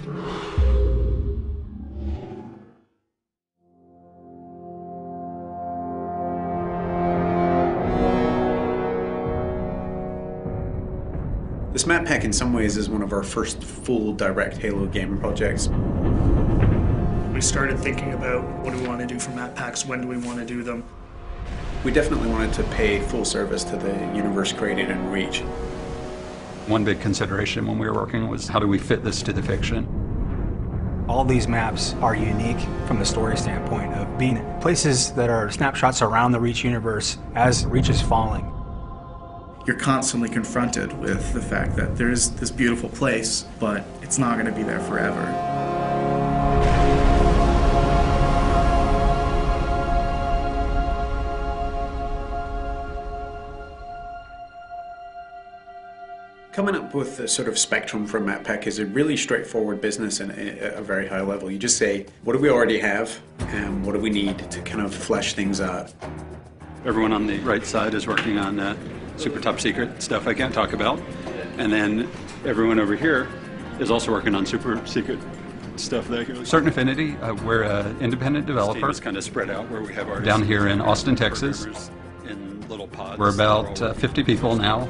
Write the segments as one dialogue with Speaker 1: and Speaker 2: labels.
Speaker 1: This map pack in some ways is one of our first full direct Halo game projects.
Speaker 2: We started thinking about what do we want to do for map packs, when do we want to do them.
Speaker 1: We definitely wanted to pay full service to the universe created in Reach.
Speaker 3: One big consideration when we were working was how do we fit this to the fiction?
Speaker 4: All these maps are unique from the story standpoint of being places that are snapshots around the Reach universe as Reach is falling.
Speaker 5: You're constantly confronted with the fact that there's this beautiful place, but it's not going to be there forever.
Speaker 1: Coming up with the sort of spectrum for a map pack is a really straightforward business and at a very high level. You just say, what do we already have and what do we need to kind of flesh things out?
Speaker 3: Everyone on the right side is working on super top secret stuff I can't talk about. And then everyone over here is also working on super secret stuff. Certain Affinity, we're an independent developer. It's kind of spread out where we have our down here in Austin, Texas. In little pods. We're about 50 people now.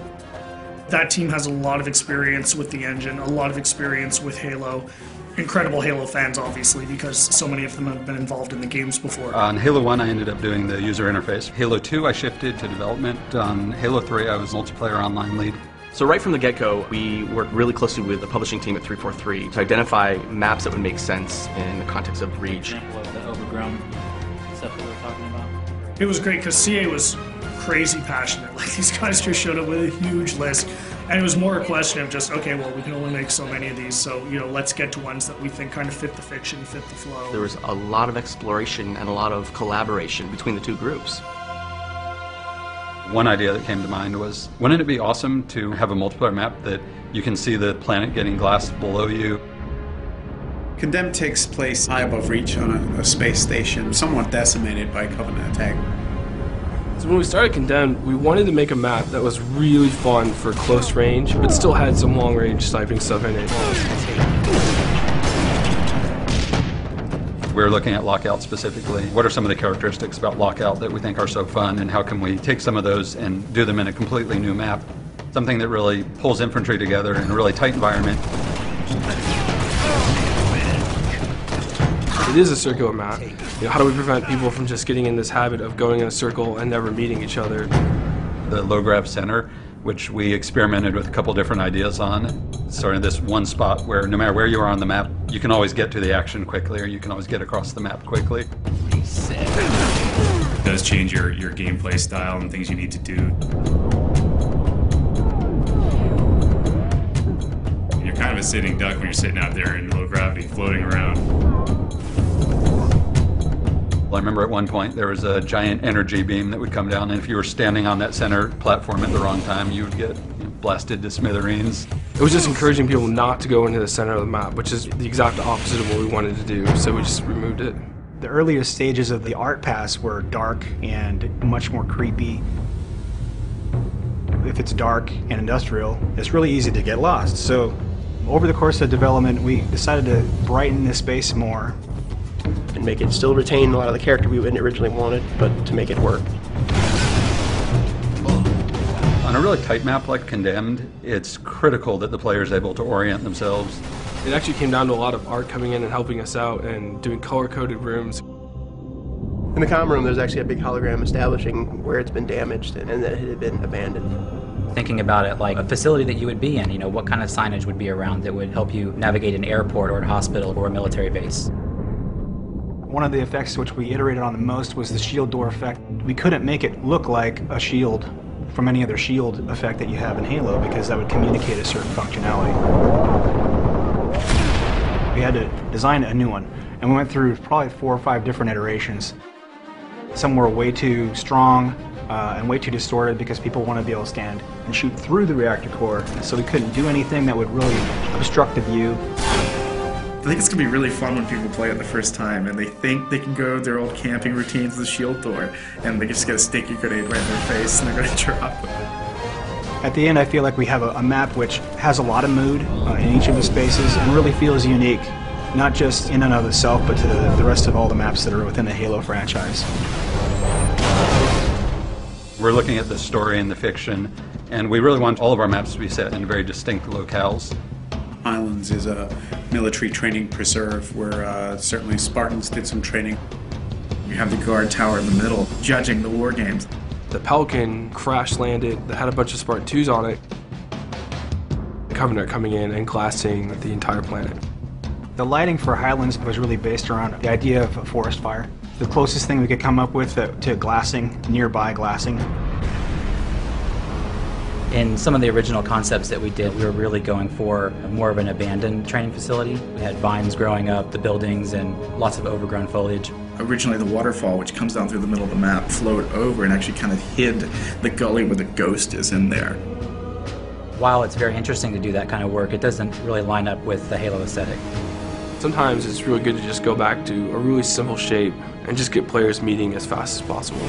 Speaker 2: That team has a lot of experience with the engine, a lot of experience with Halo. Incredible Halo fans, obviously, because so many of them have been involved in the games before.
Speaker 3: On Halo 1, I ended up doing the user interface. Halo 2, I shifted to development. On Halo 3, I was multiplayer online lead.
Speaker 6: So right from the get-go, we worked really closely with the publishing team at 343 to identify maps that would make sense in the context of Reach.
Speaker 7: Example of the overgrown stuff that we were talking about.
Speaker 2: It was great because CA was crazy passionate. Like, these guys just showed up with a huge list. And it was more a question of just, okay, well, we can only make so many of these, so, you know, let's get to ones that we think kind of fit the fiction, fit the flow.
Speaker 6: There was a lot of exploration and a lot of collaboration between the two groups.
Speaker 3: One idea that came to mind was, wouldn't it be awesome to have a multiplayer map that you can see the planet getting glassed below you?
Speaker 1: Condemned takes place high above Reach on a space station, somewhat decimated by Covenant attack.
Speaker 8: So when we started Condemned, we wanted to make a map that was really fun for close range, but still had some long range sniping stuff in it.
Speaker 3: We're looking at Lockout specifically. What are some of the characteristics about Lockout that we think are so fun, and how can we take some of those and do them in a completely new map? Something that really pulls infantry together in a really tight environment.
Speaker 8: It is a circular map. You know, how do we prevent people from just getting in this habit of going in a circle and never meeting each other?
Speaker 3: The low grav center, which we experimented with a couple different ideas on, sort of this one spot where no matter where you are on the map, you can always get to the action quickly, or you can always get across the map quickly.
Speaker 9: It does change your gameplay style and things you need to do. You're kind of a sitting duck when you're sitting out there in low gravity, floating around.
Speaker 3: I remember at one point there was a giant energy beam that would come down, and if you were standing on that center platform at the wrong time, you would get blasted to smithereens.
Speaker 8: It was just encouraging people not to go into the center of the map, which is the exact opposite of what we wanted to do, so we just removed it.
Speaker 4: The earliest stages of the art pass were dark and much more creepy. If it's dark and industrial, it's really easy to get lost. So over the course of development, we decided to brighten this space more.
Speaker 10: And make it still retain a lot of the character we originally wanted, but to make it work.
Speaker 3: On a really tight map like Condemned, it's critical that the player is able to orient themselves.
Speaker 8: It actually came down to a lot of art coming in and helping us out and doing color-coded rooms.
Speaker 10: In the comm room, there's actually a big hologram establishing where it's been damaged and that it had been abandoned.
Speaker 7: Thinking about it like a facility that you would be in, you know, what kind of signage would be around that would help you navigate an airport or a hospital or a military base.
Speaker 4: One of the effects which we iterated on the most was the shield door effect. We couldn't make it look like a shield from any other shield effect that you have in Halo because that would communicate a certain functionality. We had to design a new one, and we went through probably 4 or 5 different iterations. Some were way too strong and way too distorted because people want to be able to stand and shoot through the reactor core, so we couldn't do anything that would really obstruct the view.
Speaker 5: I think it's going to be really fun when people play it the first time and they think they can go their old camping routines to the shield door and they just get a sticky grenade right in their face and they're going to drop.
Speaker 4: At the end, I feel like we have a map which has a lot of mood in each of the spaces and really feels unique, not just in and of itself, but to the rest of all the maps that are within the Halo franchise.
Speaker 3: We're looking at the story and the fiction, and we really want all of our maps to be set in very distinct locales.
Speaker 1: Highlands is a military training preserve where certainly Spartans did some training.
Speaker 5: You have the guard tower in the middle, judging the war games.
Speaker 8: The Pelican crash landed that had a bunch of Spartan 2s on it. The Covenant coming in and glassing the entire planet.
Speaker 4: The lighting for Highlands was really based around the idea of a forest fire. The closest thing we could come up with to glassing, nearby glassing.
Speaker 7: In some of the original concepts that we did, we were really going for more of an abandoned training facility. We had vines growing up, the buildings, and lots of overgrown foliage.
Speaker 5: Originally, the waterfall, which comes down through the middle of the map, flowed over and actually kind of hid the gully where the ghost is in there.
Speaker 7: While it's very interesting to do that kind of work, it doesn't really line up with the Halo aesthetic.
Speaker 8: Sometimes it's really good to just go back to a really simple shape and just get players meeting as fast as possible.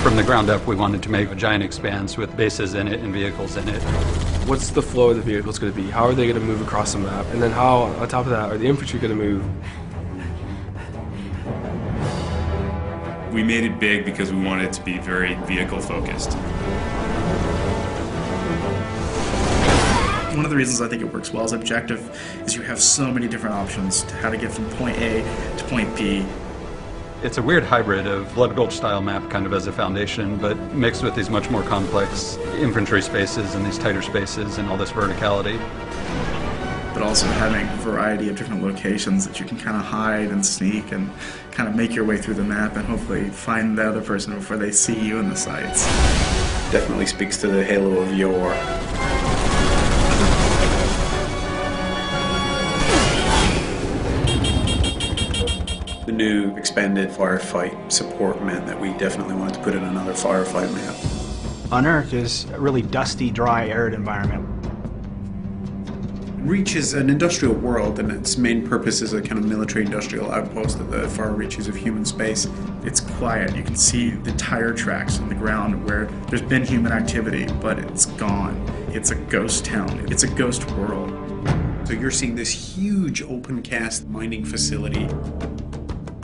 Speaker 3: From the ground up, we wanted to make a giant expanse with bases in it and vehicles in it.
Speaker 8: What's the flow of the vehicles going to be? How are they going to move across the map? And then how, on top of that, are the infantry going to move?
Speaker 9: We made it big because we wanted it to be very vehicle focused.
Speaker 5: One of the reasons I think it works well as objective is you have so many different options to how to get from point A to point B.
Speaker 3: It's a weird hybrid of Blood Gulch style map kind of as a foundation, but mixed with these much more complex infantry spaces and these tighter spaces and all this verticality.
Speaker 5: But also having a variety of different locations that you can kind of hide and sneak and kind of make your way through the map and hopefully find the other person before they see you in the sights.
Speaker 1: Definitely speaks to the Halo of yore. The new expanded firefight support meant that we definitely wanted to put in another firefight map.
Speaker 4: Unearthed is a really dusty, dry, arid environment.
Speaker 1: Reach is an industrial world, and its main purpose is a kind of military-industrial outpost at the far reaches of human space.
Speaker 5: It's quiet. You can see the tire tracks on the ground where there's been human activity, but it's gone. It's a ghost town. It's a ghost world.
Speaker 1: So you're seeing this huge open-cast mining facility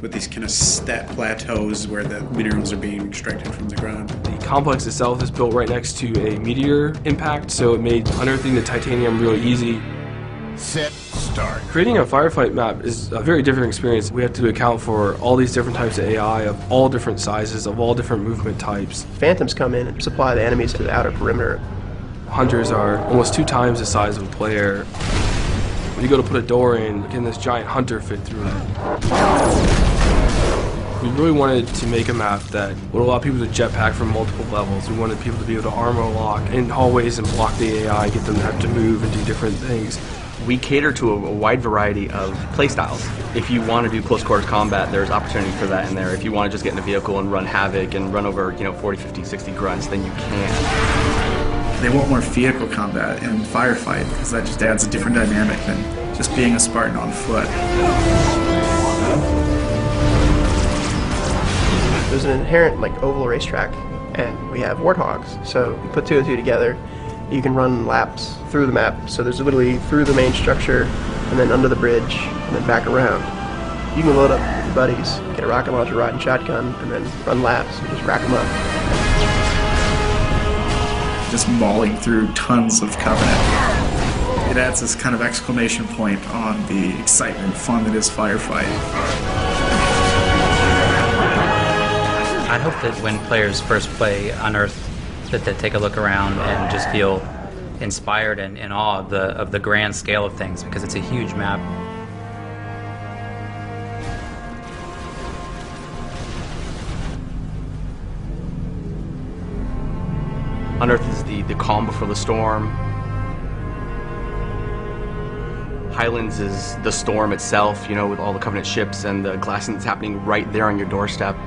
Speaker 1: with these kind of step plateaus where the minerals are being extracted from the ground.
Speaker 8: The complex itself is built right next to a meteor impact, so it made unearthing the titanium really easy.
Speaker 11: Set, start.
Speaker 8: Creating a firefight map is a very different experience. We have to account for all these different types of AI of all different sizes, of all different movement types.
Speaker 10: Phantoms come in and supply the enemies to the outer perimeter.
Speaker 8: Hunters are almost 2 times the size of a player. When you go to put a door in, can this giant hunter fit through it? We really wanted to make a map that would allow people to jetpack from multiple levels. We wanted people to be able to armor lock in hallways and block the AI, get them to have to move and do different things.
Speaker 6: We cater to a wide variety of playstyles. If you want to do close quarters combat, there's opportunity for that in there. If you want to just get in a vehicle and run havoc and run over, 40, 50, 60 grunts, then you can.
Speaker 5: They want more vehicle combat in firefight because that just adds a different dynamic than just being a Spartan on foot.
Speaker 10: There's an inherent oval racetrack, and we have warthogs. So you put 2 and 2 together, you can run laps through the map. So there's literally through the main structure, and then under the bridge, and then back around. You can load up with your buddies, get a rocket launcher, ride and shotgun, and then run laps and just rack them up.
Speaker 5: Just mauling through tons of Covenant. It adds this kind of exclamation point on the excitement, fun that is firefighting.
Speaker 7: I hope that when players first play Unearthed, that they take a look around and just feel inspired and in awe of the grand scale of things, because it's a huge map.
Speaker 6: Unearthed is the calm before the storm. Highlands is the storm itself, with all the Covenant ships and the glassing that's happening right there on your doorstep.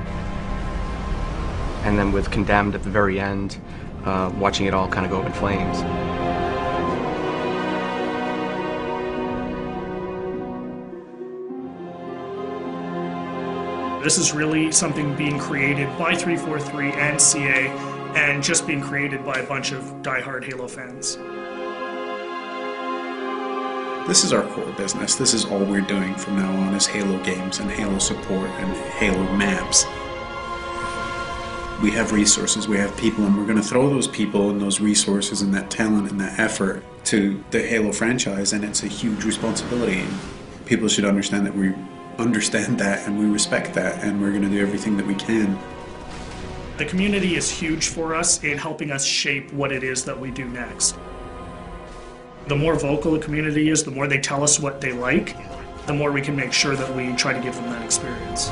Speaker 6: And then with Condemned at the very end, watching it all kind of go up in flames.
Speaker 2: This is really something being created by 343 and CA, and just being created by a bunch of diehard Halo fans.
Speaker 1: This is our core business. This is all we're doing from now on is Halo games and Halo support and Halo maps. We have resources, we have people, and we're going to throw those people and those resources and that talent and that effort to the Halo franchise, and it's a huge responsibility. People should understand that we understand that and we respect that, and we're going to do everything that we can.
Speaker 2: The community is huge for us in helping us shape what it is that we do next. The more vocal the community is, the more they tell us what they like, the more we can make sure that we try to give them that experience.